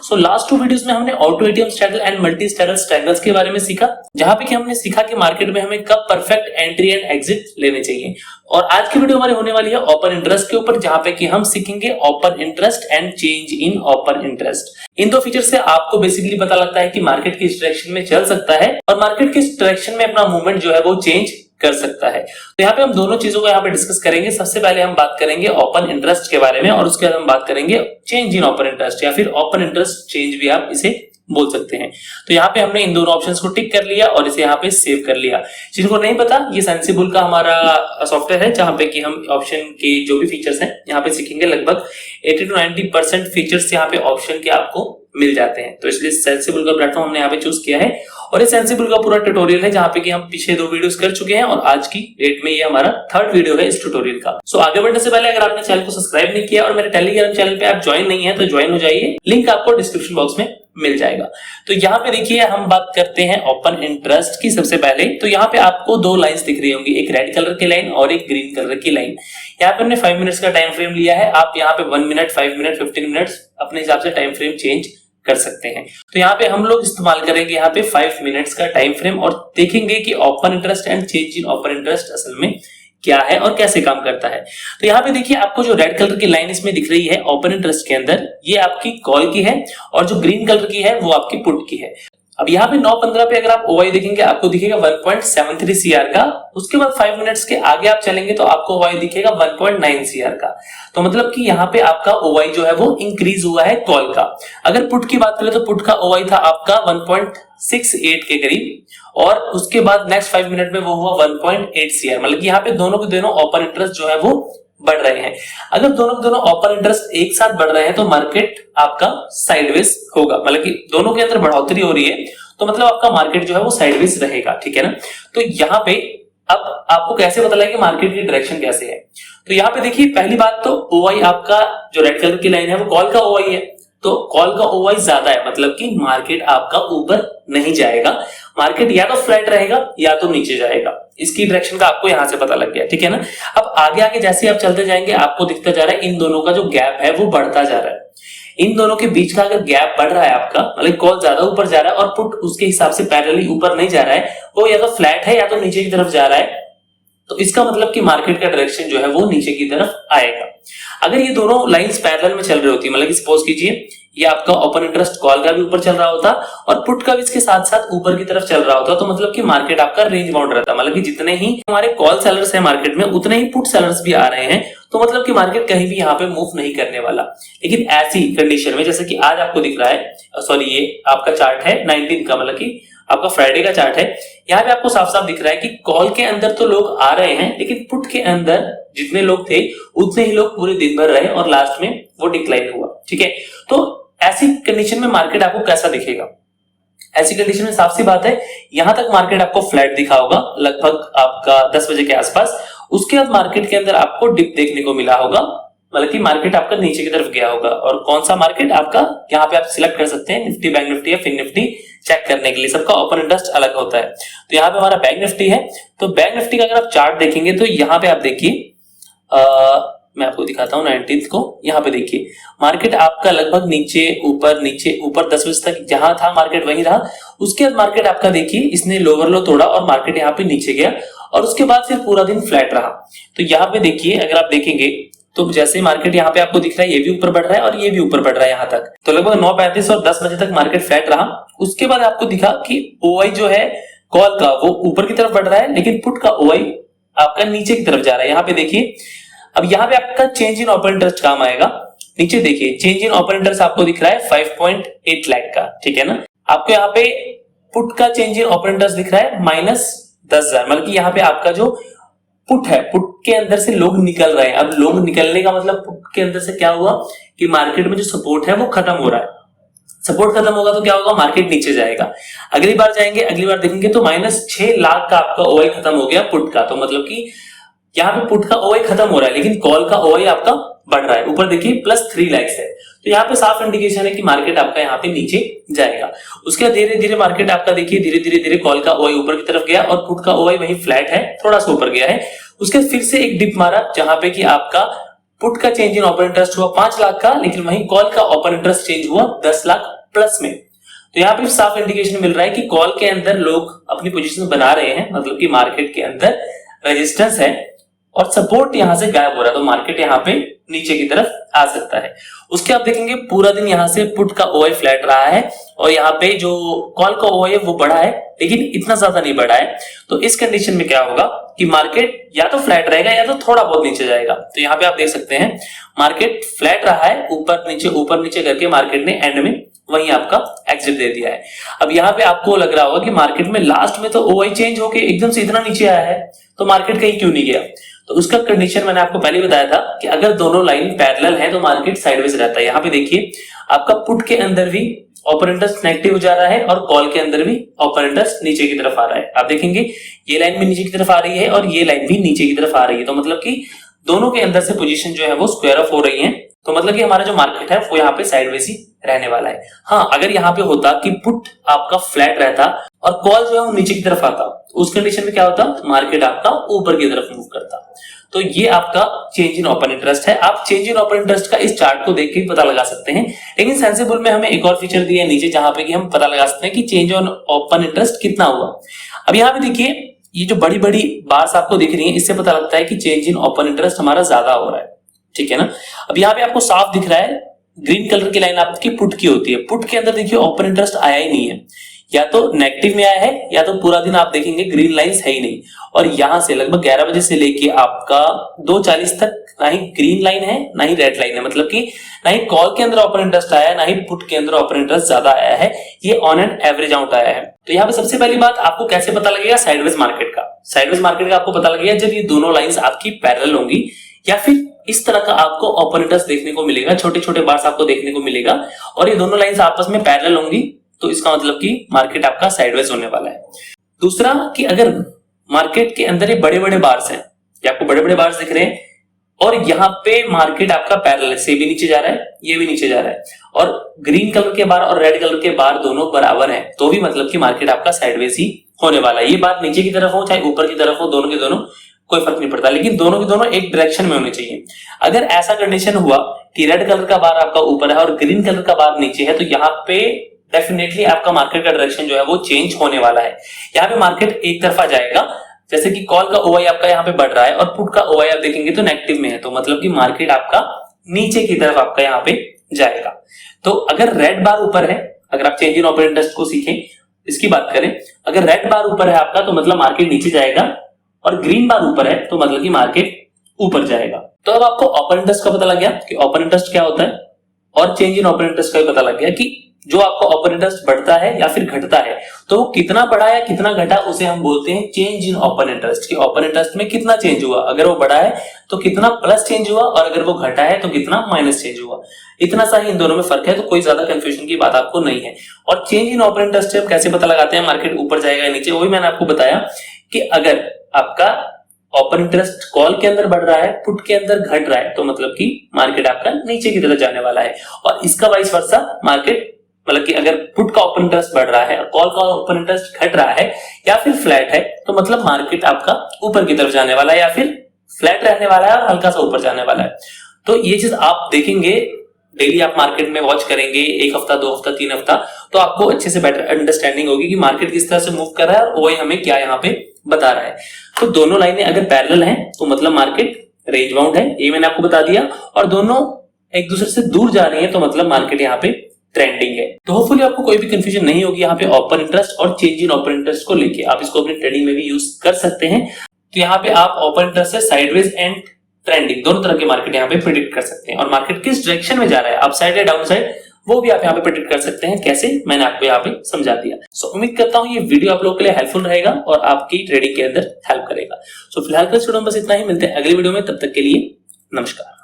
So last 2 videos में हमने auto ATM स्ट्रैगल and multi स्ट्रैगल स्ट्रैगल्स के बारे में सीखा, जहां पे कि हमने सीखा कि मार्केट में हमें कब परफेक्ट एंट्री एंड एग्जिट लेने चाहिए। और आज की वीडियो हमारी होने वाली है ओपन इंटरेस्ट के ऊपर, जहां पे कि हम सीखेंगे open interest and change in open interest. इन दो फीचर से आपको बेसिकली पता लगता है कि मार्केट किस डायरेक्शन में चल सकता है और मार्केट किस डायरेक्शन में अपना मूवमेंट जो है वो चेंज कर सकता है। तो यहाँ पे हम दोनों चीजों को यहाँ पे डिस्कस करेंगे। सबसे पहले हम बात करेंगे ओपन इंटरेस्ट के बारे में और उसके बाद हम बात करेंगे चेंज इन ओपन इंटरेस्ट या फिर ओपन इंटरेस्ट चेंज भी आप इसे बोल सकते हैं। तो यहाँ पे हमने इन दोनों ऑप्शंस को टिक कर लिया और इसे यहाँ पे सेव कर लिया। जिनको नहीं पता, ये सेंसिबल का हमारा सॉफ्टवेयर है, जहां पे कि हम ऑप्शन के जो भी फीचर्स हैं यहाँ पे सीखेंगे। लगभग 80 to 90% फीचर्स यहाँ पे ऑप्शन के आपको मिल जाते हैं। तो इसलिए सेंसिबल का प्लेटफॉर्म हमने यहाँ पे चूज किया है और ये सेंसिबल का पूरा ट्यूटोरियल है, जहां पे कि हम पिछले 2 वीडियोस कर चुके हैं और आज की डेट में ये हमारा 3rd वीडियो है इस ट्यूटोरियल का। सो आगे बढ़ने से पहले अगर आपने चैनल को सब्सक्राइब नहीं किया और मेरे टेलीग्राम चैनल पे आप ज्वाइन नहीं है तो ज्वाइन हो जाइए, लिंक आपको डिस्क्रिप्शन बॉक्स में मिल जाएगा। तो यहाँ पे देखिए हम बात करते हैं ओपन इंटरेस्ट की। सबसे पहले तो यहाँ पे आपको 2 लाइंस दिख रही होंगी, एक रेड कलर की लाइन और एक ग्रीन कलर की लाइन। यहाँ पे हमने 5 मिनट्स का टाइम फ्रेम लिया है। आप यहाँ पे 1 मिनट, 5 मिनट, 15 मिनट्स अपने हिसाब से टाइम फ्रेम चेंज कर सकते हैं। तो यहाँ पे हम लोग इस्तेमाल करेंगे यहाँ पे 5 मिनट्स का टाइम फ्रेम और देखेंगे कि open interest and change in open interest असल में क्या है और कैसे काम करता है। तो यहाँ पे देखिए आपको जो रेड कलर की लाइन इसमें दिख रही है ओपन इंटरेस्ट के अंदर, ये आपकी कॉल की है और जो ग्रीन कलर की है वो आपकी पुट की है। अब यहाँ पे 9:15 पे अगर आप ओवाई देखेंगे आपको दिखेगा 1.73 सीआर का। उसके बाद 5 मिनट्स के आगे आप चलेंगे तो आपको ओवाई दिखेगा 1.9 सीआर का। तो मतलब कि यहाँ पे आपका ओवाई जो है वो इंक्रीज हुआ है कॉल का। अगर पुट की बात करें तो पुट का ओवाई था आपका 1.68 के करीब और उसके बाद नेक्स्ट 5 मिनट में वो हुआ 1.8 सीआर। मतलब कि यहाँ पे दोनों के दोनों ओपन इंटरेस्ट जो है वो बढ़ रहे हैं। अगर दोनों के दोनों ओपन इंटरेस्ट एक साथ बढ़ रहे हैं तो मार्केट आपका साइडवेज होगा, मतलब कि दोनों के अंदर बढ़ोतरी हो रही है तो मतलब आपका मार्केट जो है वो साइडवेज रहेगा, ठीक है ना। तो यहाँ पे अब आपको कैसे पता लगे कि मार्केट की डायरेक्शन कैसे है। तो यहाँ पे देखिए पहली बात तो ओवाई आपका जो रेड कलर की लाइन है वो कॉल का ओवाई है, तो कॉल का ओवाई ज्यादा है, मतलब कि मार्केट आपका ऊपर नहीं जाएगा। मार्केट या तो फ्लैट रहेगा या तो नीचे जाएगा। इसकी डायरेक्शन का आपको यहां से पता लग गया, ठीक है ना। अब आगे आगे जैसे आप चलते जाएंगे आपको दिखता जा रहा है इन दोनों का जो गैप है वो बढ़ता जा रहा है। इन दोनों के बीच का अगर गैप बढ़ रहा है आपका, मतलब कॉल ज्यादा ऊपर जा रहा है और पुट उसके हिसाब से पैरेलली ऊपर नहीं जा रहा है, वो या तो फ्लैट है या तो नीचे की तरफ जा रहा है, तो इसका मतलब कि मार्केट का डायरेक्शन जो है वो नीचे की तरफ आएगा। अगर ये दोनों लाइंस पैरेलल में चल रही होती है, मतलब कि सपोज कीजिए ये आपका ओपन इंटरेस्ट कॉल का भी ऊपर चल रहा होता और पुट का भी इसके साथ साथ ऊपर की तरफ चल रहा होता, तो मतलब कि मार्केट आपका रेंज बाउंड रहता। मतलब कि जितने ही हमारे कॉल सेलर्स हैं मार्केट में उतने ही पुट सेलर्स भी आ रहे हैं, तो मतलब कि मार्केट कहीं भी यहाँ पे मूव नहीं करने वाला। लेकिन ऐसी कंडीशन में जैसे कि आज आपको दिख रहा है, सॉरी ये आपका चार्ट है 19 का, मतलब कि आपका फ्राइडे का चार्ट है। यहाँ पे आपको साफ साफ दिख रहा है कि कॉल के अंदर तो लोग आ रहे हैं लेकिन पुट के अंदर जितने लोग थे उतने ही लोग पूरे दिन भर रहे और लास्ट में वो डिक्लाइन हुआ, ठीक है। तो ऐसी कंडीशन में मार्केट आपको कैसा दिखेगा? ऐसी कंडीशन में साफ सी बात है यहां तक मार्केट आपको फ्लैट दिखा होगा लगभग आपका 10 बजे के आसपास। उसके बाद मार्केट के अंदर आपको डिप देखने को मिला होगा, मतलब कि मार्केट आपका नीचे की तरफ गया होगा। और कौन सा मार्केट आपका, यहाँ पे आप सिलेक्ट कर सकते हैं निफ्टी, बैंक निफ्टी या फिन निफ्टी चेक करने के लिए। सबका ओपन इंटरेस्ट अलग होता है। तो यहाँ पे हमारा बैंक निफ्टी है, तो बैंक निफ्टी का अगर आप चार्ट देखेंगे तो यहाँ पे आप देखिए, मैं आपको दिखाता हूँ 19 को। यहाँ पे देखिए मार्केट आपका लगभग नीचे ऊपर 10 बजे तक जहां था मार्केट वहीं रहा। उसके बाद मार्केट आपका देखिए इसने लोअर लो तोड़ा और मार्केट यहाँ पे नीचे गया और उसके बाद फिर पूरा दिन फ्लैट रहा। तो यहाँ पे देखिए अगर आप देखेंगे तो जैसे मार्केट यहाँ पे आपको दिख रहा है ये भी ऊपर बढ़ रहा है और ये भी ऊपर बढ़ रहा है यहाँ तक। तो लगभग 9:35 और 10 बजे तक मार्केट फ्लैट रहा। उसके बाद आपको दिखा कि ओवाई जो है कॉल का वो ऊपर की तरफ बढ़ रहा है लेकिन पुट का ओवाई आपका नीचे की तरफ जा रहा है। यहाँ पे देखिए अब यहाँ पे आपका चेंज इन ओपन इंटरेस्ट काम आएगा। नीचे देखिए चेंज इन ओपन इंटरेस्ट आपको दिख रहा है 5.8 लाख का, ठीक है ना। आपको यहाँ पे पुट का चेंज इन ओपन इंटरेस्ट दिख रहा है -10,000, मतलब कि यहाँ पे आपका जो पुट है पुट के अंदर से लोग निकल रहे हैं। अब लोग निकलने का मतलब पुट के अंदर से क्या हुआ कि मार्केट में जो सपोर्ट है वो खत्म हो रहा है। सपोर्ट खत्म होगा तो क्या होगा, मार्केट नीचे जाएगा। अगली बार जाएंगे, अगली बार देखेंगे तो -6 लाख का आपका ओवाई खत्म हो गया पुट का। तो मतलब कि यहाँ पे पुट का ओवाई खत्म हो रहा है लेकिन कॉल का ओवाई आपका बढ़ रहा है। ऊपर देखिए +3 लाख है, तो यहाँ पे साफ इंडिकेशन है कि मार्केट आपका यहाँ पे नीचे जाएगा। उसके बाद धीरे धीरे मार्केट आपका देखिए धीरे कॉल का ओवाई ऊपर की तरफ गया और पुट का ओवाई वही फ्लैट है, थोड़ा सा ऊपर गया है। उसके बाद फिर से एक डिप मारा जहां पे कि आपका पुट का चेंज इन ओपन इंटरेस्ट हुआ 5 लाख का, लेकिन वहीं कॉल का ओपन इंटरेस्ट चेंज हुआ 10 लाख प्लस में। तो यहाँ पे साफ इंडिकेशन मिल रहा है कि कॉल के अंदर लोग अपनी पोजीशन बना रहे हैं, मतलब कि मार्केट के अंदर रेजिस्टेंस है और सपोर्ट यहां से गायब हो रहा है, तो मार्केट यहाँ पे नीचे की तरफ आ सकता है। उसके आप देखेंगे पूरा दिन यहाँ से पुट का ओआई फ्लैट रहा है और यहाँ पे जो कॉल का ओआई है वो बढ़ा है, लेकिन इतना ज्यादा नहीं बढ़ा है। तो इस कंडीशन में क्या होगा कि मार्केट या तो फ्लैट रहेगा या तो थोड़ा बहुत नीचे जाएगा। तो यहाँ पे आप देख सकते हैं मार्केट फ्लैट रहा है, ऊपर नीचे करके मार्केट ने एंड में वहीं आपका एग्जिट दे दिया है। अब यहाँ पे आपको लग रहा होगा कि मार्केट में लास्ट में तो ओआई चेंज होके एकदम से इतना नीचे आया है, तो मार्केट कहीं क्यों नहीं गया। तो उसका कंडीशन मैंने आपको पहले बताया था कि अगर दोनों लाइन पैरेलल है तो मार्केट साइडवेज रहता है। यहाँ पे देखिए आपका पुट के अंदर भी ओपन इंटरेस्ट नेगेटिव जा रहा है और कॉल के अंदर भी ओपन इंटरेस्ट नीचे की तरफ आ रहा है। आप देखेंगे ये लाइन भी नीचे की तरफ आ रही है और ये लाइन भी नीचे की तरफ आ रही है, तो मतलब कि दोनों के अंदर से पोजीशन जो है वो स्क्वायर ऑफ हो रही है। तो मतलब कि हमारा जो मार्केट है वो यहाँ पे साइडवेज ही रहने वाला है। हाँ, अगर यहाँ पे होता कि पुट आपका फ्लैट रहता और कॉल जो है वो नीचे की तरफ आता, उस कंडीशन में क्या होता, मार्केट आपका ऊपर की तरफ मूव करता। तो ये आपका चेंज इन ओपन इंटरेस्ट है। आप चेंज इन ओपन इंटरेस्ट का इस चार्ट को देख के पता लगा सकते हैं, लेकिन सेंसिबल में हमें एक और फीचर दिया है नीचे, जहां पे कि हम पता लगा सकते हैं कि चेंज ऑन ओपन इंटरेस्ट कितना हुआ। अब यहाँ पे देखिए ये जो बड़ी बड़ी बार्स आपको दिख रही है, इससे पता लगता है कि चेंज इन ओपन इंटरेस्ट हमारा ज्यादा हो रहा है, ठीक है ना। अब यहाँ पे आपको साफ दिख रहा है ग्रीन कलर की लाइन आपकी पुट की होती है। पुट के अंदर देखिए ओपन इंटरेस्ट आया ही नहीं है, या तो नेगेटिव में आया है या तो पूरा दिन आप देखेंगे ग्रीन लाइंस है ही नहीं। और यहां से लगभग 11 बजे से लेके आपका 2:40 तक ना ही ग्रीन लाइन है ना ही रेड लाइन है, मतलब कि ना ही कॉल के अंदर ओपन इंटरेस्ट आया है ना ही पुट के अंदर ओपन इंटरेस्ट ज्यादा आया है, ये ऑन एंड एवरेज आउट आया है। तो यहाँ पे सबसे पहली बात आपको कैसे पता लगेगा साइडवेज मार्केट का। साइडवेज मार्केट का आपको पता लगेगा जब ये दोनों लाइंस आपकी पैरेलल होंगी या फिर इस तरह का आपको ओपन इंटरेस्ट देखने को मिलेगा, छोटे छोटे बार्स आपको देखने को मिलेगा और ये दोनों लाइंस आपस में पैरेलल होंगी, तो इसका मतलब कि मार्केट आपका साइडवेज होने वाला है। दूसरा कि अगर मार्केट के अंदर ये बड़े बड़े बार्स हैं, ये आपको बड़े बड़े बार्स दिख रहे हैं और यहाँ पे मार्केट आपका पैरेलल से भी नीचे जा रहा है, ये भी नीचे जा रहा है और ग्रीन कलर के बार और रेड कलर के बार दोनों बराबर हैं, तो भी मतलब कि मार्केट आपका साइडवेज ही होने वाला है। ये बात नीचे की तरफ हो चाहे ऊपर की तरफ हो, दोनों के दोनों कोई फर्क नहीं पड़ता, लेकिन दोनों के दोनों एक डायरेक्शन में होने चाहिए। अगर ऐसा कंडीशन हुआ कि रेड कलर का बार आपका ऊपर है और ग्रीन कलर का बार नीचे है, तो यहाँ पे डेफिनेटली आपका मार्केट का डायरेक्शन जो है वो चेंज होने वाला है। यहाँ पे मार्केट एक तरफा जाएगा, जैसे कि कॉल का ओआई आपका यहाँ पे बढ़ रहा है और पुट का ओआई आप देखेंगे तो नेगेटिव में है, तो मतलब कि मार्केट आपका नीचे की तरफ आपका यहाँ पे जाएगा। तो अगर रेड बार ऊपर है, अगर आप चेंज इन ओपन इंटरेस्ट को सीखें, इसकी बात करें, अगर रेड बार ऊपर है आपका तो मतलब मार्केट नीचे जाएगा और ग्रीन बार ऊपर है तो मतलब कि मार्केट ऊपर जाएगा। तो अब आपको ओपन इंटरेस्ट का पता लग गया कि ओपन इंटरेस्ट क्या होता है और चेंज इन ओपन इंटरेस्ट का भी पता लग गया कि जो आपका ओपन इंटरेस्ट बढ़ता है या फिर घटता है तो वो कितना बढ़ा या कितना घटा, उसे हम बोलते हैं चेंज इन ओपन इंटरेस्ट। कि ओपन इंटरेस्ट में कितना चेंज हुआ, अगर वो बढ़ा है तो कितना प्लस चेंज हुआ और अगर वो घटा है तो कितना माइनस चेंज हुआ। इतना सा ही इन दोनों में फर्क है, तो कोई ज्यादा कंफ्यूजन की बात आपको नहीं है। और चेंज इन ओपन इंटरेस्ट से कैसे पता लगाते हैं मार्केट ऊपर जाएगा या नीचे, वो भी मैंने आपको बताया कि अगर आपका ओपन इंटरेस्ट कॉल के अंदर बढ़ रहा है, पुट के अंदर घट रहा है, तो मतलब कि मार्केट आपका नीचे की तरफ जाने वाला है। और इसका वाइस वर्सा मार्केट, मतलब कि अगर पुट का ओपन इंटरेस्ट बढ़ रहा है और कॉल का ओपन इंटरेस्ट घट रहा है या फिर फ्लैट है, तो मतलब मार्केट आपका ऊपर की तरफ जाने वाला है या फिर फ्लैट रहने वाला है और हल्का सा ऊपर जाने वाला है। तो ये चीज आप देखेंगे, डेली आप मार्केट में वॉच करेंगे, 1 हफ्ता 2 हफ्ता 3 हफ्ता, तो आपको अच्छे से बेटर अंडरस्टैंडिंग होगी कि मार्केट किस तरह से मूव कर रहा है और वही हमें क्या यहाँ पे बता रहा है। तो दोनों लाइनें अगर पैरेलल हैं तो मतलब मार्केट रेंज बाउंड है, ये मैंने आपको बता दिया, और दोनों एक दूसरे से दूर जा रही है तो मतलब मार्केट यहाँ पे ट्रेंडिंग है। तो होपफुली आपको कोई भी कंफ्यूजन नहीं होगी यहाँ पे ओपन इंटरेस्ट और चेंज इन ओपन इंटरेस्ट को लेके। आप इसको अपनी ट्रेडिंग में भी यूज कर सकते हैं। तो यहाँ पे आप ओपन इंटरेस्ट से साइडवेज एंड ट्रेंडिंग दोनों तरह के मार्केट यहाँ पे प्रेडिक्ट कर सकते हैं और मार्केट किस डायरेक्शन में जा रहा है, अपसाइड या डाउन साइड, वो भी आप यहाँ पे प्रेडिक्ट कर सकते हैं। कैसे, मैंने आपको यहाँ पे समझा दिया। सो उम्मीद करता हूँ ये वीडियो आप लोगों के लिए हेल्पफुल रहेगा और आपकी ट्रेडिंग के अंदर हेल्प करेगा। सो फिलहाल के वीडियो में बस इतना ही, मिलते हैं अगली वीडियो में, तब तक के लिए नमस्कार।